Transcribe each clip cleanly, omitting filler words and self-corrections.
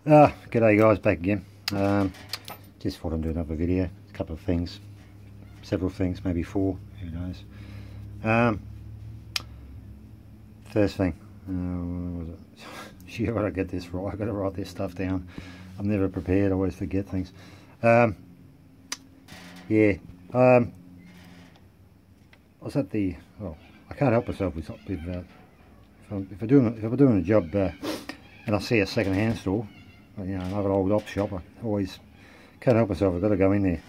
G'day guys, back again. Just thought I'd do another video. A couple of things, several things, maybe four, who knows. First thing, sure, I gotta get this right. I gotta write this stuff down. I'm never prepared. I always forget things. Yeah. I was at the. Well, I can't help myself with if I'm doing a job and I see a second-hand store, you know, another old op shop, I always can't help myself. I've got to go in there.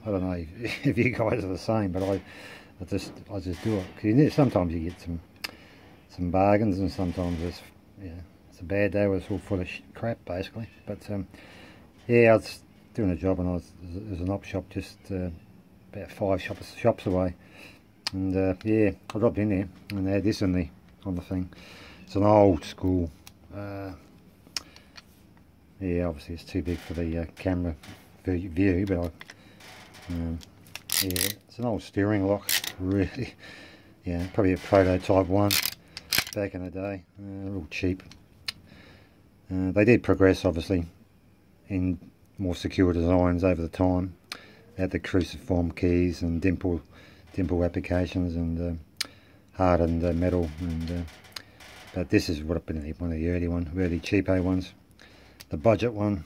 I don't know if you guys are the same, but I just do it. Cause sometimes you get some bargains, and sometimes it's a bad day where it's all full of crap basically. But yeah, I was doing a job, and there's an op shop just about 5 shops away, and yeah, I dropped in there, and they had this on the thing. It's an old school. Yeah, obviously it's too big for the camera view, but yeah, it's an old steering lock, really. Yeah, probably a prototype one back in the day, real cheap. They did progress obviously in more secure designs over the time. They had the cruciform keys and dimple applications and hardened metal, and but this is what I've been one of the early ones, really cheapo ones, the budget one.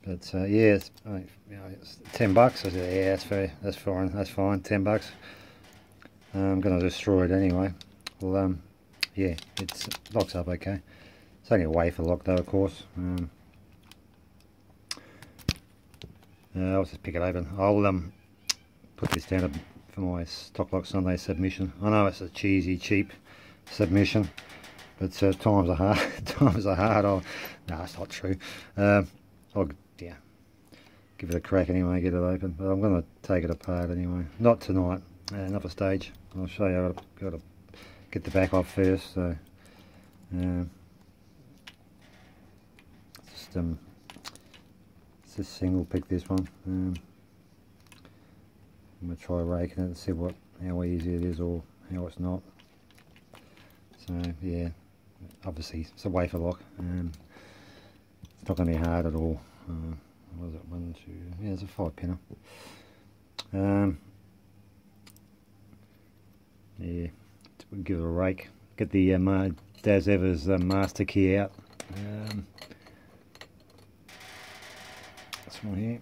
But yeah, it's, you know, it's $10. I said, yeah, that's fair, that's fine, $10. I'm gonna destroy it anyway. Well, yeah, it locks up okay. It's only a wafer lock though, of course. I'll just pick it open. I'll put this down for my Stock Lock Sunday submission. I know it's a cheesy, cheap submission, but times are hard. Times are hard. No, it's not true. I'll yeah, give it a crack anyway, get it open. But I'm going to take it apart anyway. Not tonight. Another stage. I'll show you. I've got to get the back off first. So just single pick this one. I'm going to try raking it and see how easy it is or how it's not. So yeah, obviously it's a wafer lock. It's not going to be hard at all. What is it? 1, 2. Yeah, it's a 5-pinner. Yeah, we'll give it a rake. Get the Daz Evers master key out. This one here.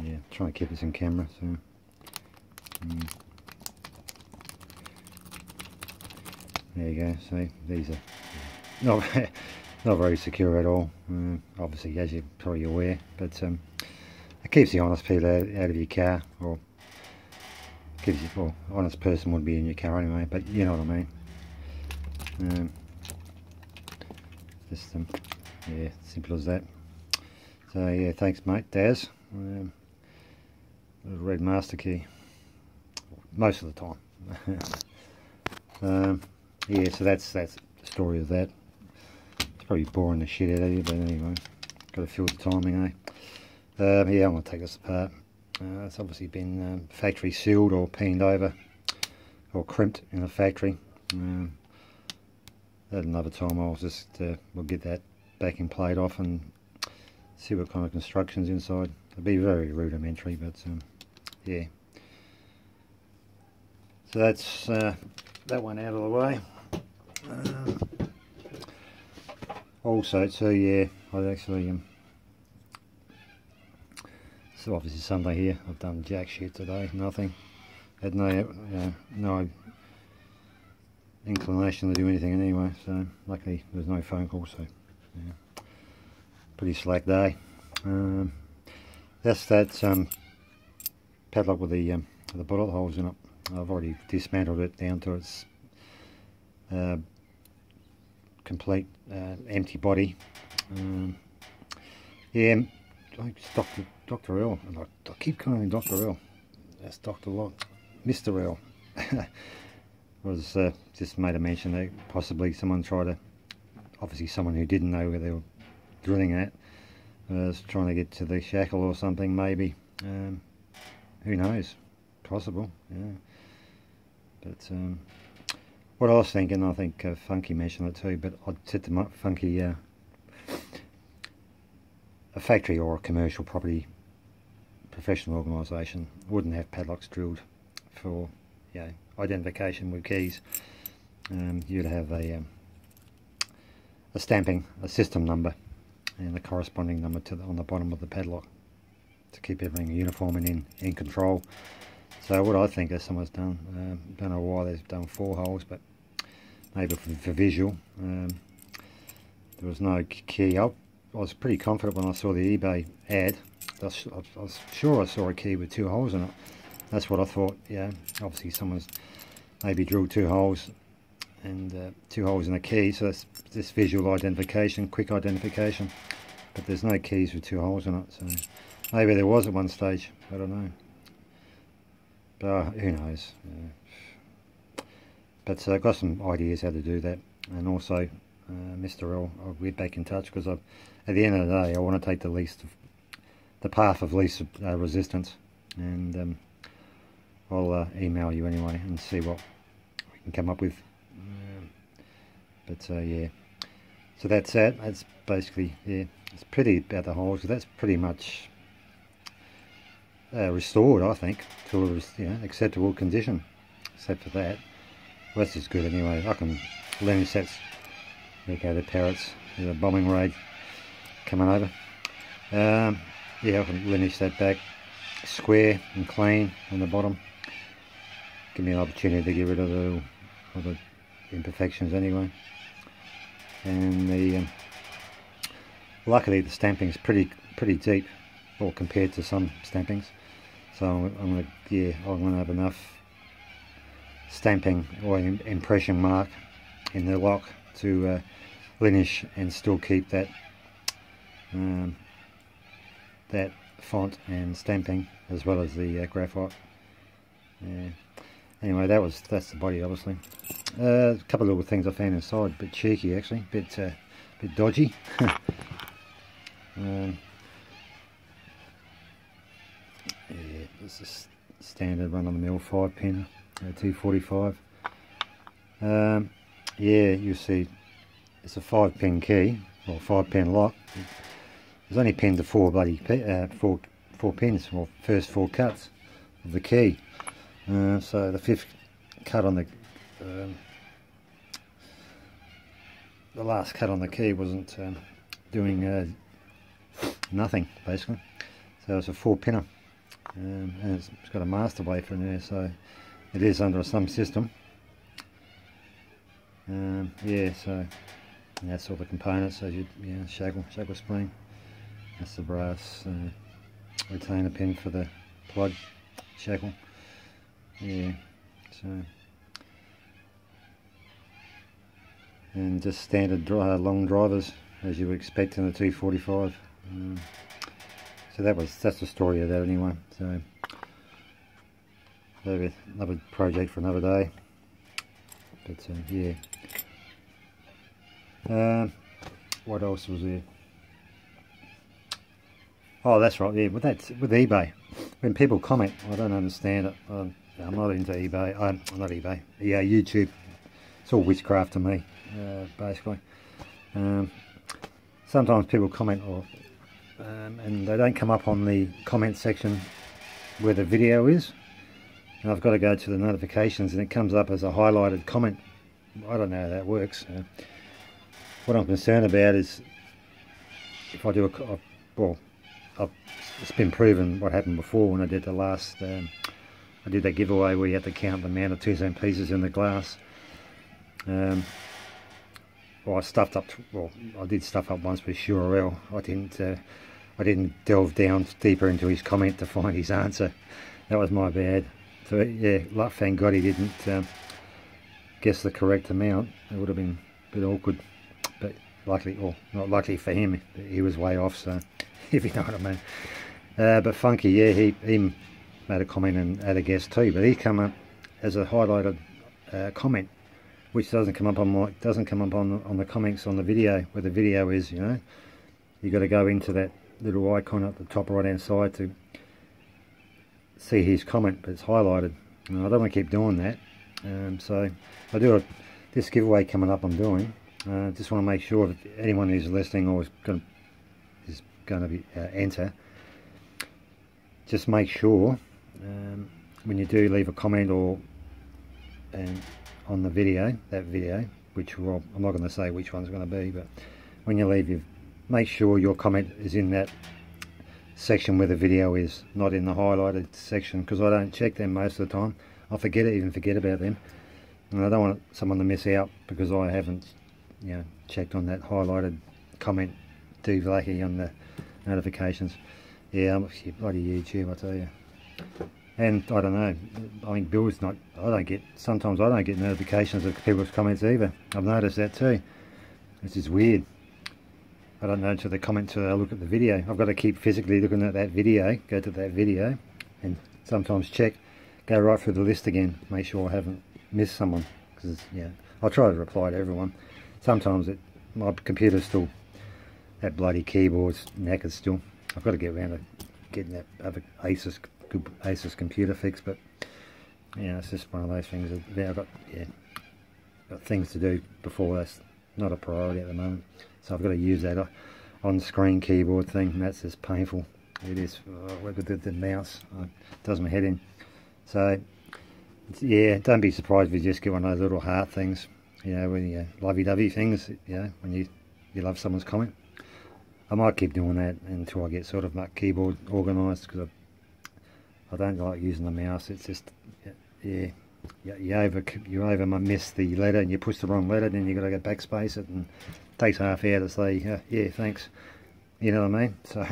Yeah, trying to keep this in camera. So. There you go. See, these are not very secure at all. Obviously, as you're probably aware, but it keeps the honest people out of your car, or gives you, well, honest person would be in your car anyway. But you know what I mean. Just yeah, simple as that. So yeah, thanks, mate, Daz. The red master key, most of the time. Yeah, so that's the story of that. It's probably boring the shit out of you, but anyway, got to feel the timing, eh? Yeah, I'm going to take this apart. It's obviously been factory sealed or peened over or crimped in a factory. At another time I'll just we'll get that backing plate off and see what kind of construction's inside. It'll be very rudimentary, but yeah. So that's that one out of the way. Also, so yeah, I actually so obviously Sunday here, I've done jack shit today, nothing. Had no inclination to do anything anyway, so luckily there's no phone call, so yeah, pretty slack day. That's that padlock with the bullet holes in it. I've already dismantled it down to its complete empty body. Yeah, Dr. L. I keep calling him Dr. L. That's Dr. Lock. Mr. L. was just made a mention that possibly someone tried to, obviously someone who didn't know where they were drilling at, was trying to get to the shackle or something, maybe. Who knows? Possible, yeah. But what I was thinking, I think Funky mentioned it too, but I'd set them up, Funky, a factory or a commercial property professional organisation wouldn't have padlocks drilled for, you know, identification with keys. You'd have a stamping, a system number, and a corresponding number to on the bottom of the padlock to keep everything uniform and in control. So what I think is someone's done, don't know why they've done 4 holes, but maybe for visual. There was no key. I was pretty confident when I saw the eBay ad. I was sure I saw a key with 2 holes in it. That's what I thought. Yeah, obviously someone's maybe drilled 2 holes and 2 holes in a key, so that's just visual identification, quick identification. But there's no keys with 2 holes in it, so maybe there was at one stage. I don't know. But who knows? But I've got some ideas how to do that, and also Mr. L, I'll get back in touch, because at the end of the day I want to take the path of least resistance, and I'll email you anyway and see what we can come up with. Yeah, so that's that. That's basically, yeah, it's pretty about the holes. That's pretty much restored, I think, to a, you know, acceptable condition. Except for that, well, that's just good anyway. I can lineage sets. There go the parrots. There's a bombing raid coming over. Yeah, I can lineage that back square and clean on the bottom. Give me an opportunity to get rid of the imperfections anyway. And the luckily the stamping is pretty deep, or compared to some stampings. So I'm gonna have enough stamping or impression mark in the lock to lineage and still keep that that font and stamping, as well as the graphite. Yeah. Anyway, that's the body, obviously. A couple of little things I found inside, a bit cheeky actually, bit dodgy. Yeah, this is standard run-of-the-mill 5-pin, 245. Yeah, you see, it's a 5-pin key, or 5-pin lock. There's only pinned to 4 pins, or first 4 cuts of the key. So the 5th cut on the last cut on the key wasn't doing nothing, basically. So it's a 4-pinner, and it's got a master wafer in there, so it is under some system. Yeah, so that's all the components. So shackle spring. That's the brass retainer pin for the plug shackle. Yeah, so, and just standard long drivers as you would expect in a 245. So that's the story of that anyway. So maybe another project for another day. But yeah. What else was there? Oh, that's right. Yeah, with eBay, when people comment, I don't understand it. I'm not into eBay. I'm not eBay. Yeah, YouTube. It's all witchcraft to me, basically. Sometimes people comment, and they don't come up on the comment section where the video is, and I've got to go to the notifications, and it comes up as a highlighted comment. I don't know how that works. What I'm concerned about is if I do it's been proven what happened before when I did the last. I did that giveaway where you had to count the amount of 2-cent pieces in the glass. Well, I did stuff up once with Shurel. I didn't delve down deeper into his comment to find his answer. That was my bad. So yeah, thank God he didn't guess the correct amount. It would have been a bit awkward. But luckily, or not luckily for him, he was way off. So if you know what I mean. But Funky, yeah, he made a comment and had a guess too, but he come up as a highlighted comment, which doesn't come up on the comments on the video where the video is. You know, you got to go into that little icon at the top right hand side to see his comment, but it's highlighted. And I don't want to keep doing that, so I do this giveaway coming up I'm doing, just want to make sure that anyone who's listening or is going to be enter, just make sure when you do leave a comment or on the video, which I'm not going to say which one's going to be, but when you leave, make sure your comment is in that section where the video is, not in the highlighted section, because I don't check them most of the time. I even forget about them, and I don't want someone to miss out because I haven't, checked on that highlighted comment. Do lucky on the notifications. Yeah, I'm bloody YouTube, I tell you. And I don't know, I think Bill's not, sometimes I don't get notifications of people's comments either. I've noticed that too. It's just weird. I don't know until they comment till I look at the video. I've got to keep physically looking at that video, go to that video, and sometimes check, go right through the list again, make sure I haven't missed someone. Because I'll try to reply to everyone. Sometimes my computer's still, that bloody keyboard's knackered still. I've got to get around to getting that other Asus computer fixed, but it's just one of those things that I've got things to do before. That's not a priority at the moment, so I've got to use that on-screen keyboard thing, and that's just painful. It is. With the mouse, it does my head in. So yeah, don't be surprised if you just get one of those little heart things, when you lovey-dovey things, when you love someone's comment. I might keep doing that until I get sort of my keyboard organised, because I don't like using the mouse. It's just, you miss the letter and you push the wrong letter, then you got to go backspace it, and it takes half hour to say, yeah, thanks. You know what I mean? So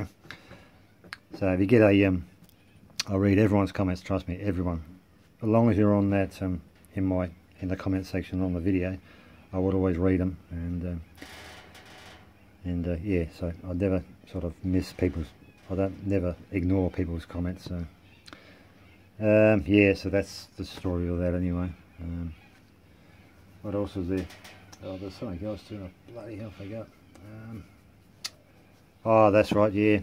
if you get I'll read everyone's comments. Trust me, everyone. As long as you're on that, in the comment section on the video, I would always read them, and so I never sort of miss people's. I never ignore people's comments. So. So that's the story of that anyway. What else was there? Oh, there's something else too. I bloody hell forgot. Oh, that's right,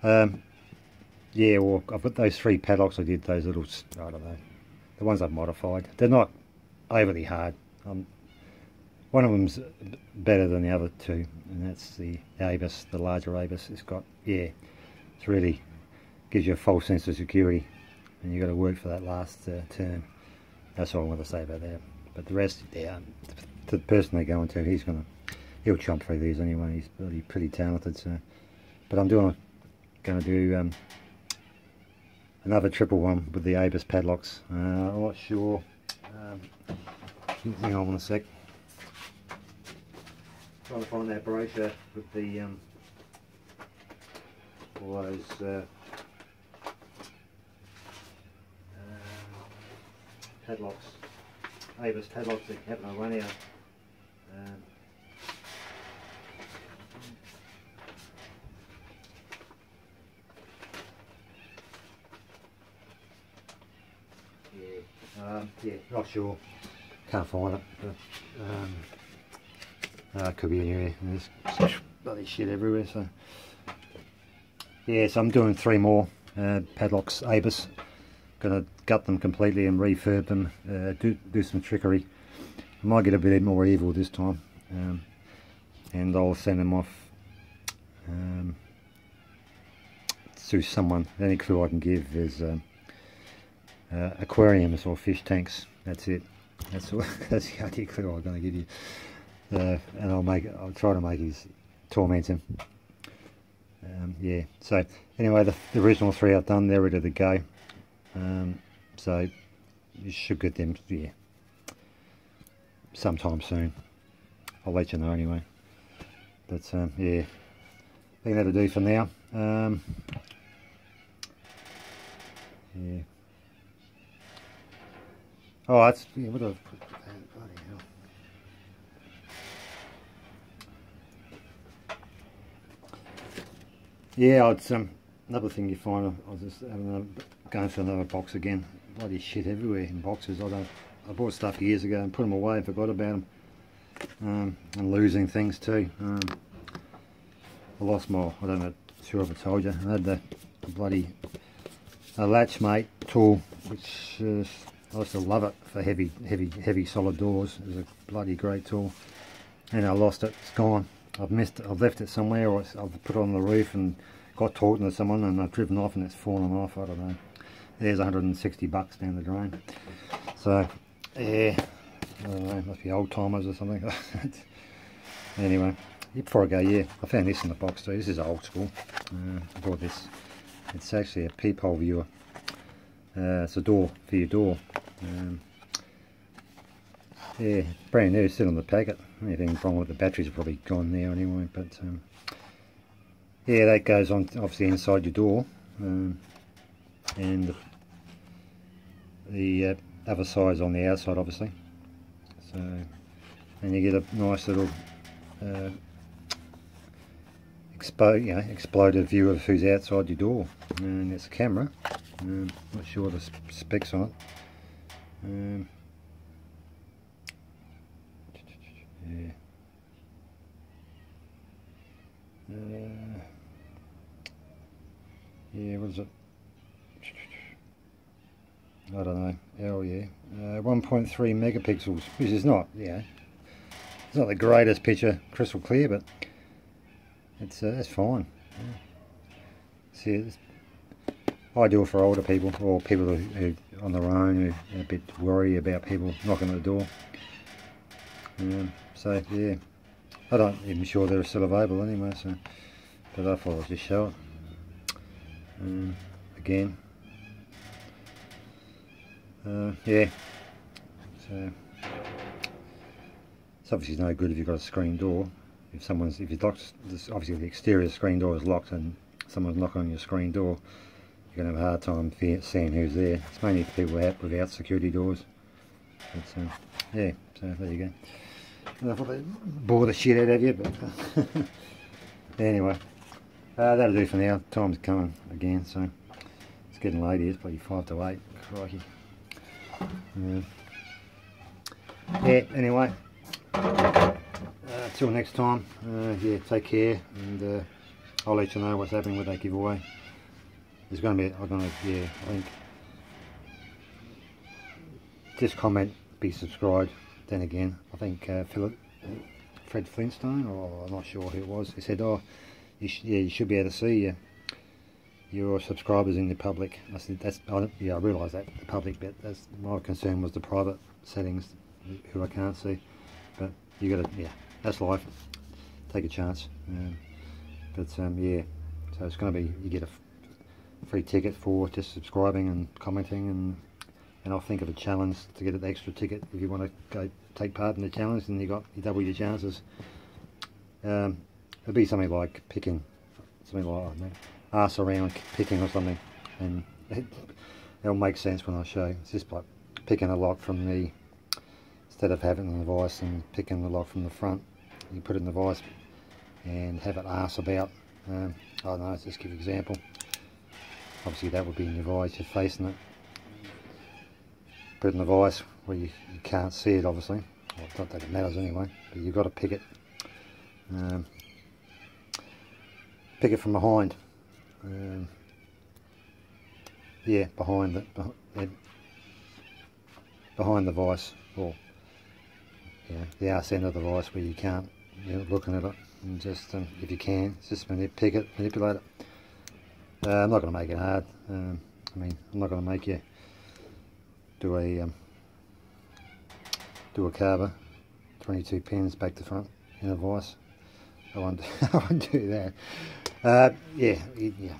well, I've got those 3 padlocks I did, those little, I don't know, the ones I've modified. They're not overly hard. One of them's better than the other 2, and that's the Abus, the larger Abus. It's got, it's really gives you a false sense of security. And you've got to work for that last turn. That's all I'm going to say about that. But the rest, the person they're going to, he'll chomp through these anyway. He's pretty talented. So, but I'm going to do another triple one with the Abus padlocks. I'm not sure. Hang on a sec. Trying to find that brochure with the all those. Padlocks, Abus padlocks that happen to run out. Not sure. Can't find it. But, it could be anywhere. There's such bloody shit everywhere. So so I'm doing 3 more padlocks, Abus. Going to gut them completely and refurb them, do some trickery. I might get a bit more evil this time, and I'll send them off to someone. The only clue I can give is aquariums or fish tanks. That's it. That's the only clue I'm going to give you. And I'll try to make his torment him. So anyway, the original 3 I've done, they're ready to go. So you should get them sometime soon. I'll let you know anyway. But I think that'll do for now. Oh, that's what do I put that? Bloody hell. It's another thing you find. I was just going for another box again. Bloody shit everywhere in boxes. I bought stuff years ago and put them away and forgot about them. And losing things too. I lost my, I don't know, sure if I told you, I had the bloody latchmate tool, which I still love it for heavy solid doors. It's a bloody great tool. And I lost it. It's gone. I've left it somewhere, or I've put it on the roof and got talking to someone, and I've driven off and it's fallen off. I don't know. There's 160 bucks down the drain. So yeah, I don't know. Must be old timers or something. Anyway, before I go, yeah, I found this in the box too. This is old school. I bought this. It's actually a peephole viewer. It's a door for your door. Yeah, brand new, still on the packet. Anything wrong with the batteries are probably gone now anyway. But yeah, that goes on obviously inside your door, and the other side's on the outside, obviously. So, and you get a nice little exploded view of who's outside your door, and it's a camera. Not sure the specs on it. Yeah, what is it? I don't know. Oh yeah, 1.3 megapixels, which is not, it's not the greatest picture, crystal clear, but it's fine. See, it's ideal for older people, or people who on their own, who are a bit worried about people knocking at the door. So yeah, I don't even sure they're still available anyway. So, but I thought I'd just show it again. Yeah, so it's obviously no good if you've got a screen door. If you've locked, obviously the exterior screen door is locked and someone's knocking on your screen door, you're going to have a hard time seeing who's there. It's mainly for people without security doors. But yeah, so there you go. I thought they'd bore the shit out of you, but anyway, that'll do for now. Time's coming again, so it's getting late here. It's probably 5 to 8. Crikey. Yeah, anyway, till next time, yeah, take care, and I'll let you know what's happening with that giveaway. There's going to be, I think, just comment, be subscribed. Then again, I think Fred Flintstone, or I'm not sure who it was, he said, oh, you should be able to see your subscribers in the public. I said, I realise that, the public bit, my concern was the private settings, who I can't see. But you got to, that's life, take a chance. Yeah, so it's going to be, you get a free ticket for just subscribing and commenting, and I'll think of a challenge to get an extra ticket if you want to go take part in the challenge, and you double your chances. It'll be something like picking, I don't know, ask around picking or something, and it'll make sense when I show you. It's just like picking a lock from the, instead of having the device and picking the lock from the front, you put it in the device and have it ask about, I don't know, let's just give an example. Obviously that would be in your vise, you're facing it. Put it in the vise where you can't see it, obviously. Well, not that it matters anyway, but you've got to pick it. Pick it from behind. Yeah, behind the vise, or the arse end of the vise where you can't, looking at it, and just if you can, just manipulate it. I'm not going to make it hard. I'm not going to make you do a carver, 22 pins back to front in a vise. I won't do that. Yeah. You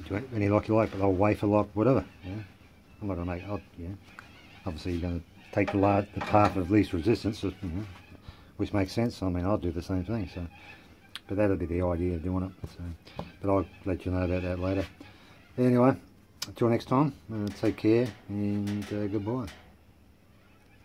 do any lock you like, but I'll wafer lock, whatever. Yeah, I'm not going to make. Obviously you're going to take the path of least resistance, which makes sense. I'll do the same thing. So, but that'll be the idea of doing it. So, but I'll let you know about that later. Anyway, until next time, take care and goodbye.